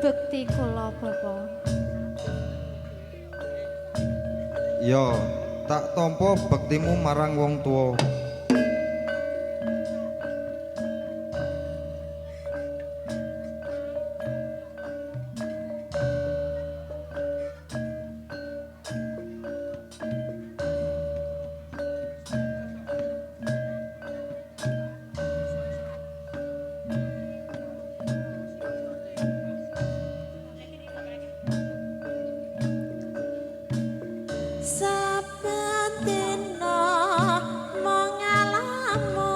bekti kula Bapa. Ya, tak tampa bektimu marang wong tuwa. Saben dina mongalamun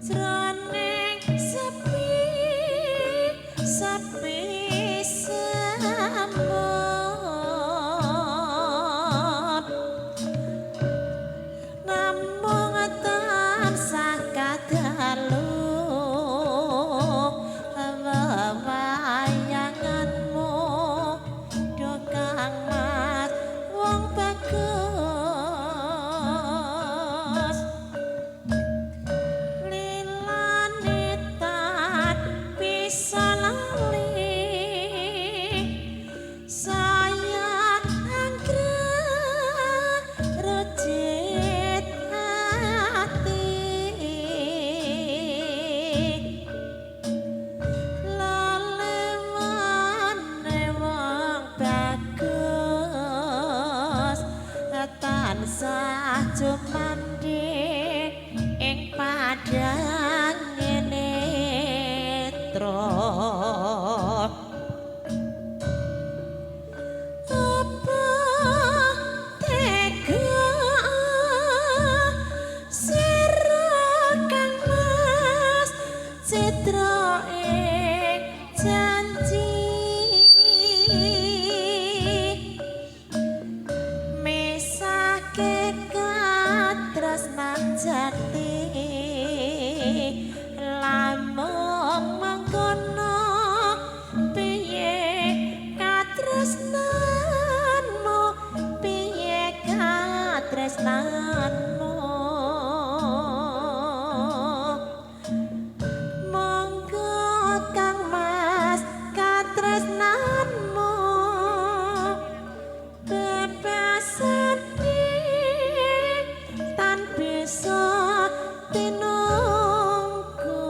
jroning sepi semut namung tansah kadalu wewayanganmu do Kang Mas wong bagus lilane tak bisa lali saya anggrek rejit hati lalemane wong bagus tansah jumandhik ing padang netra apa tega sira Kang Mas citra ing janji mesake katresnan jati lamun mangkono piye katresnanmu piye katresnanmu monggo Kang Mas katresnanmu bebasan tan bisa tinungku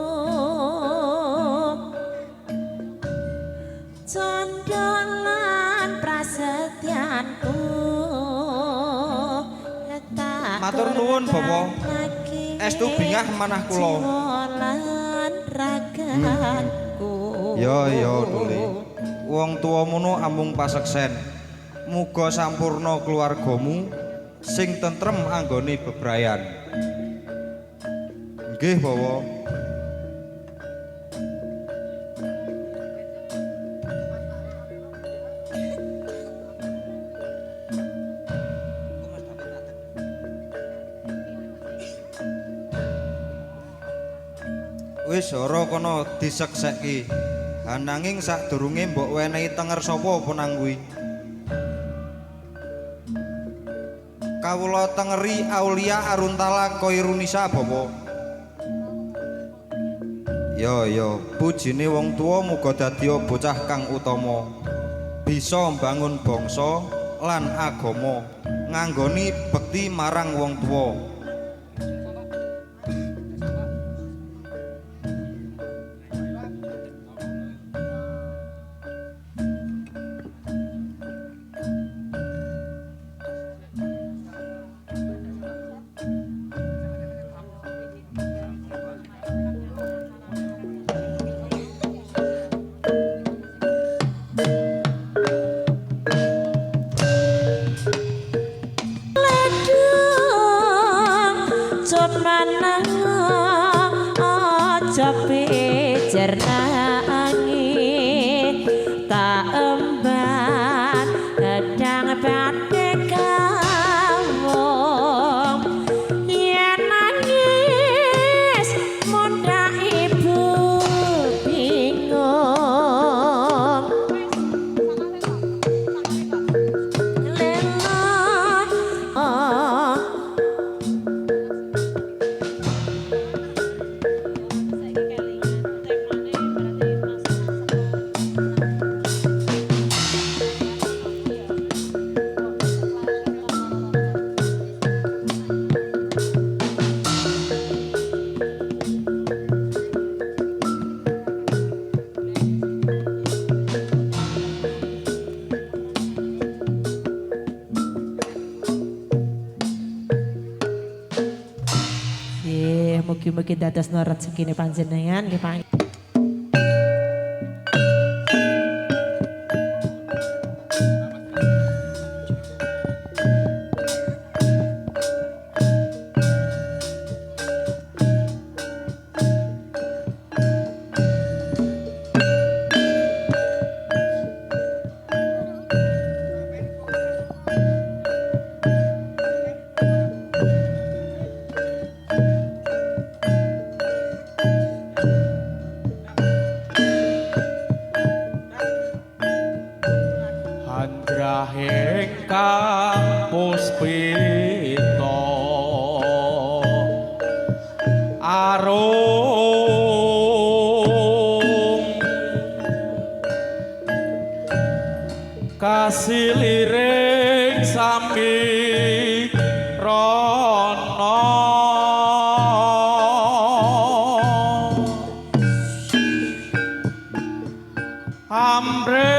condolan prasetyanku Matur nuwun Bapak. Estu bingah manah kula. Ya Tuli. Wong tuwamu amung paseksen. Muga sampurna keluargamu sing tentrem anggone bebrayan. Nggih, Bawa. Wis ora kono disekseki. Ananging sadurunge mbok wenehi tenger sapa punang kuwi. Kawula tengeri Aulia Aruntala Koirunisa Bapa. Ya pujine wong tuwa muga dadi bocah kang utama. Bisa mbangun bangsa lan agama nganggoni bekti marang wong tuwa. aja pijer nangis tak emban gedang badhe kawong yen nangis mundhak ibu bingung lelo mugi dadosna rezekine panjenengan nggih Pak. Ingkang puspita arum kasiliring sami rono ambre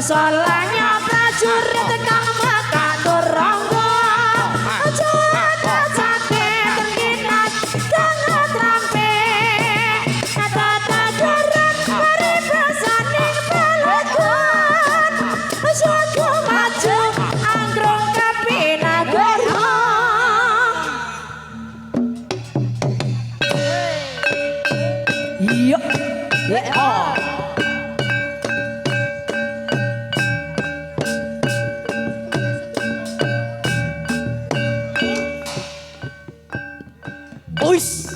Salahnya prajurit kang mekatur rangga aja sakit terkinas kang trampe tataran paribasaning pelagon saku maju anggrong kapinagara iya Uis.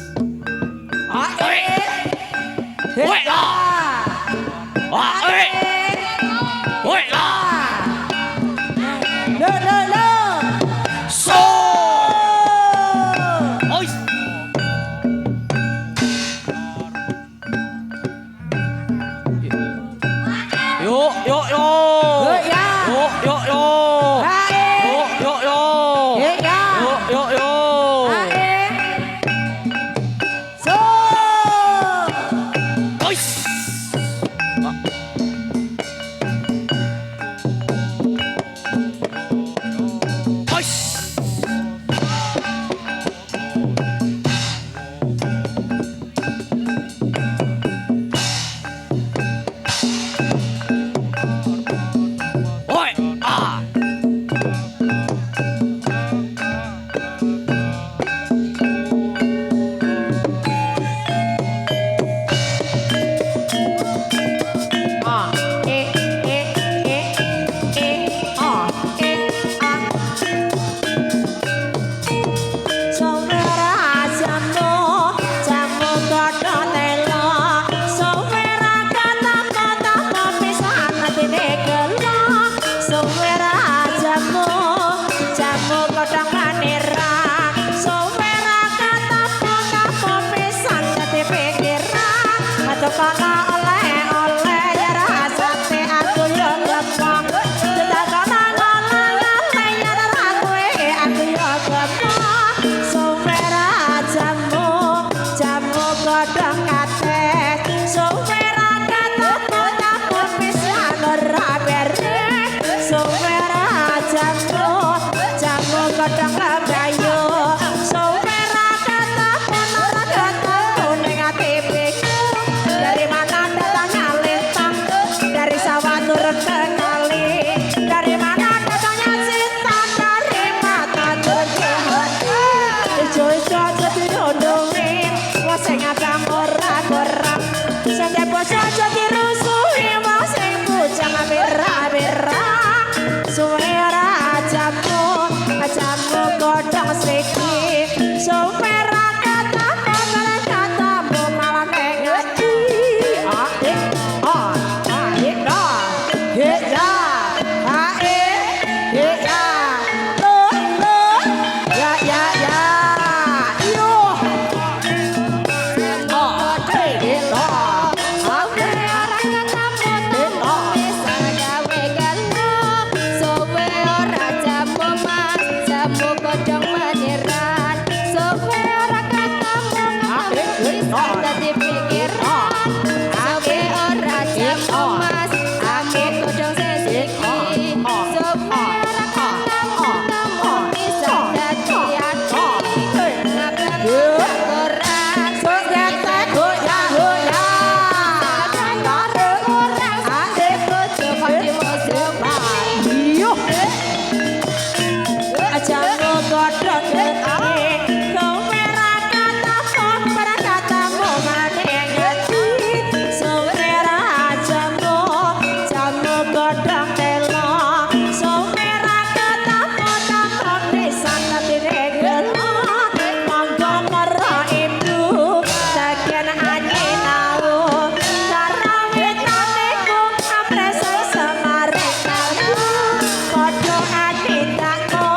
nindakno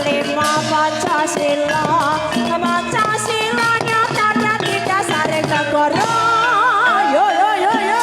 lima Pancasila Pancasila nyata dadi dasare negara yo yo yo yo yo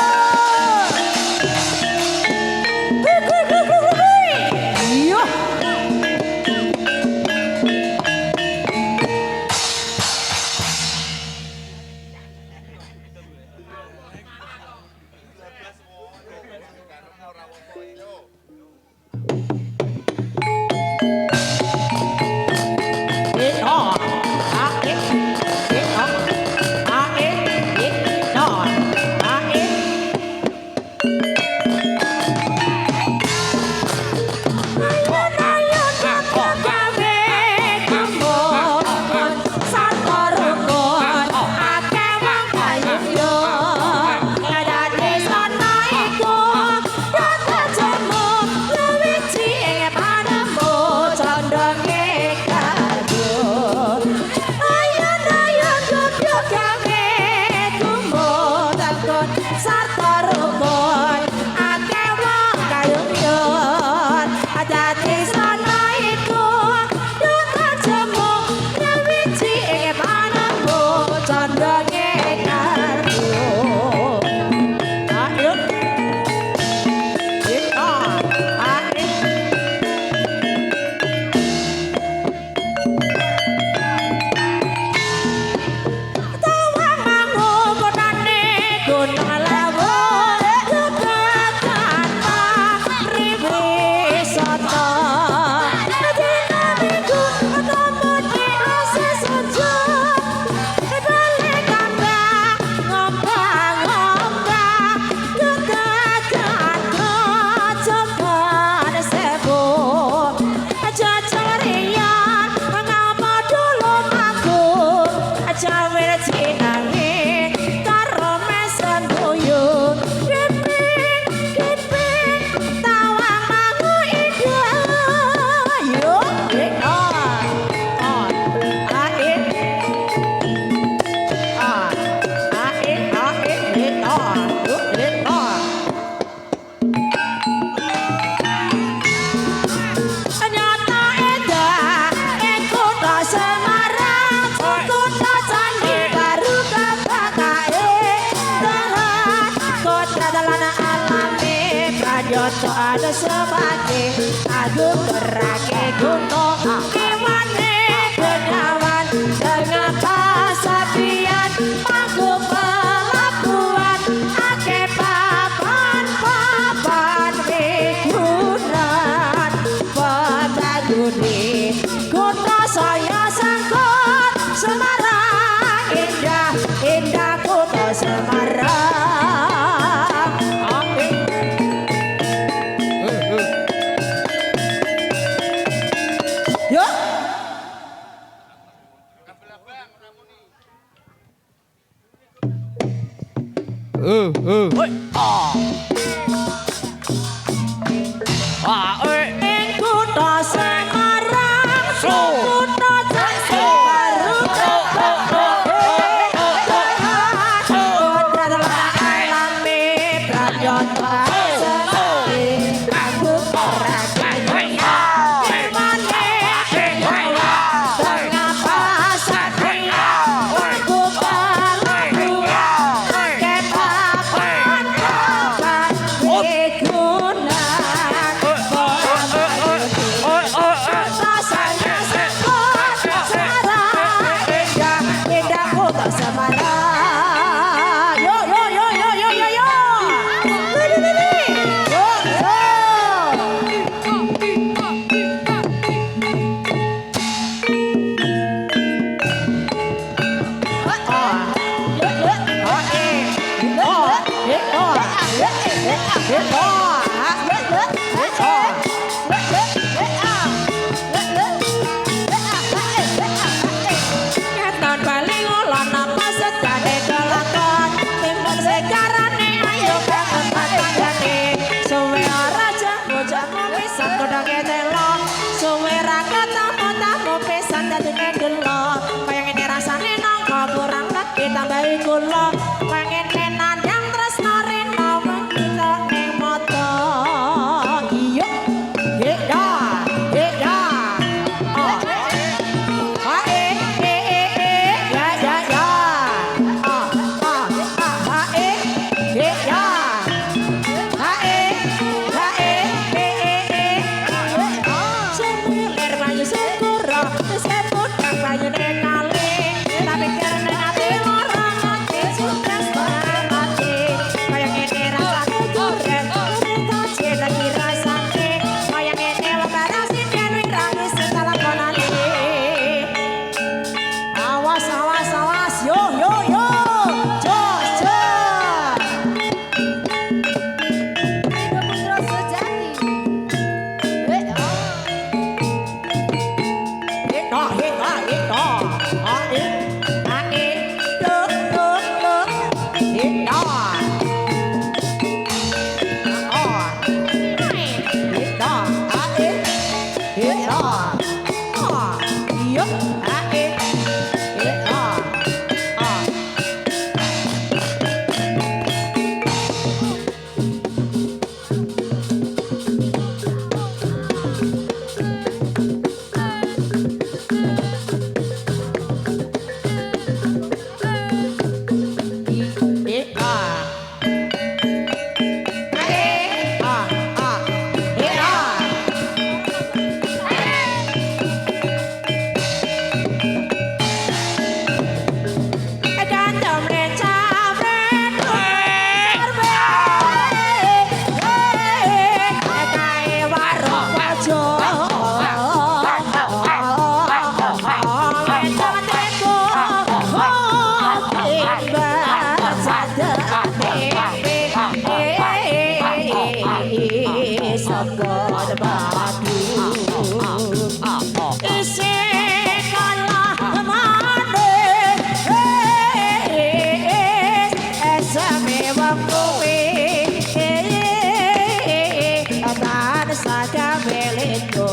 ada sebate agung gerake gunung iwane kenawan dengan pasapian pagu pelabuhan ake papan bigunan petaguni kota saya sangkut Semarang indah indah kota Semarang tambahi kula pengen tenan yang tresno rena kita ning mata iya nggih ya Isih kalah manis esame wong kowe tan saja beleko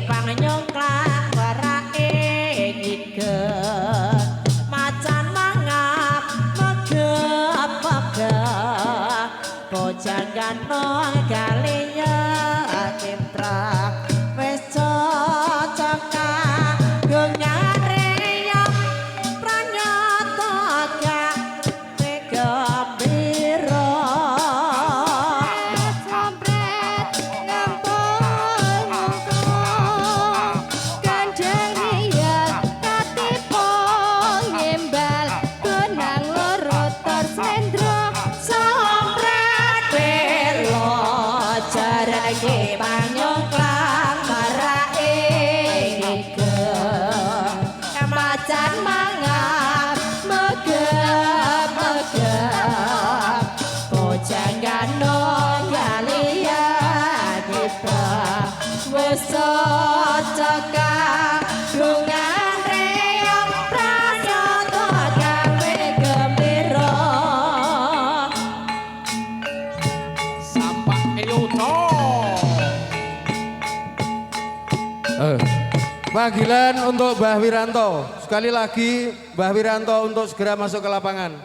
pangnyongklang warake ngike macan mangap megep-megep bojang ganong kalinya kimtrak wis cocok kanggo ngareyong pranyata gak megembira Sompret ngempul kandang riyal katipo ngembal benang loro terslendro sompret belo jarake panyongklang marake ngike macan mangap megep-megep bojang ganong kaliyan kita wis cocok kanggo ngareyong pranyata gawe gembira Sampak Eyuto. Panggilan untuk Mbah Wiranto. Sekali lagi Mbah Wiranto untuk segera masuk ke lapangan.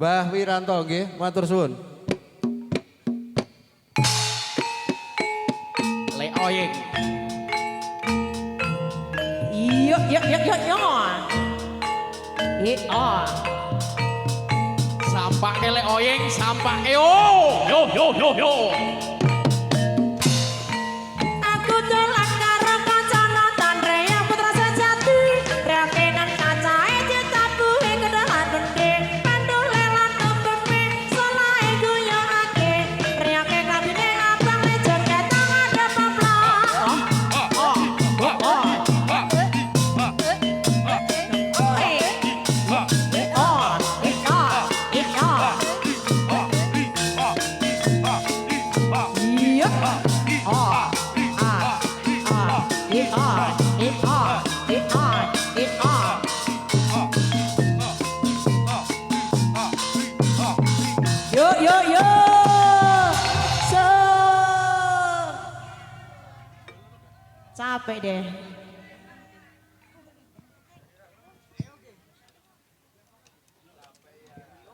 Mbah Wiranto nggih, matur suwun. Le Oyeng. Iya. Sampak Le Oyeng, sampak yo. Aku dolan karo kancana Tandrea putra sejati reakenan kacae ditabuhi kedalan bendi pandule lan tembeme solahe guyokake reake kabine abang meja ketang ada paplok Yo. So. Capek deh.